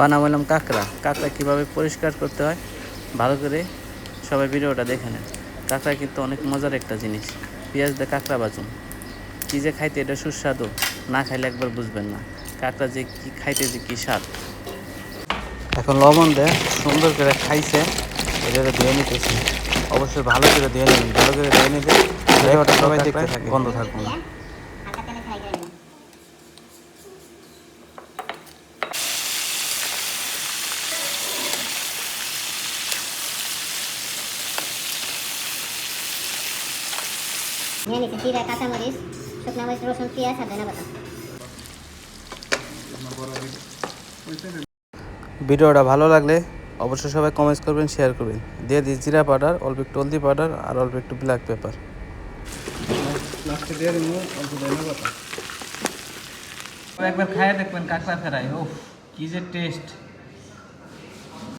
বানাবো কাঁকড়া। কাঁকড়া কীভাবে পরিষ্কার করতে হয় ভালো করে সবাই ভিডিওটা দেখে নেন। কাঁকড়া কিন্তু অনেক মজার একটা জিনিস। পেঁয়াজ দিয়ে কাঁকড়া বাজুন, কী যে খাইতে এটা সুস্বাদু, না খাইলে একবার বুঝবেন না কাঁকড়া যে কী খাইতে যে কী স্বাদ। এখন লবণ দেয় সুন্দর করে খাইছে, এটা ধুয়ে নিতেছি। অবশ্যই ভালো করে ধুয়ে নেবেন, ভালো করে ধুয়ে নিলে ভিডিওটা সবাই দেখতে থাকে, বন্ধ থাকবো না। নিয়ে নিচ্ছি জিরা, কাঁচামরিচ, শুকনো মরিচ, রসুন, পেঁয়াজ আর ধনে পাতা। ভিডিওটা ভালো লাগলে অবশ্যই সবাই কমেন্টস করবেন, শেয়ার করবেন। দিয়ে দিই জিরা পাউডার, অল্প একটু হলদি পাউডার আর অল্প একটু ব্ল্যাক পেপার। লাস্টে দিয়ে দিন অল্প ধনে পাতা। একবার খাইয়ে দেখবেন কাঁকড়া ফ্রাই, ওহ কি যে টেস্ট।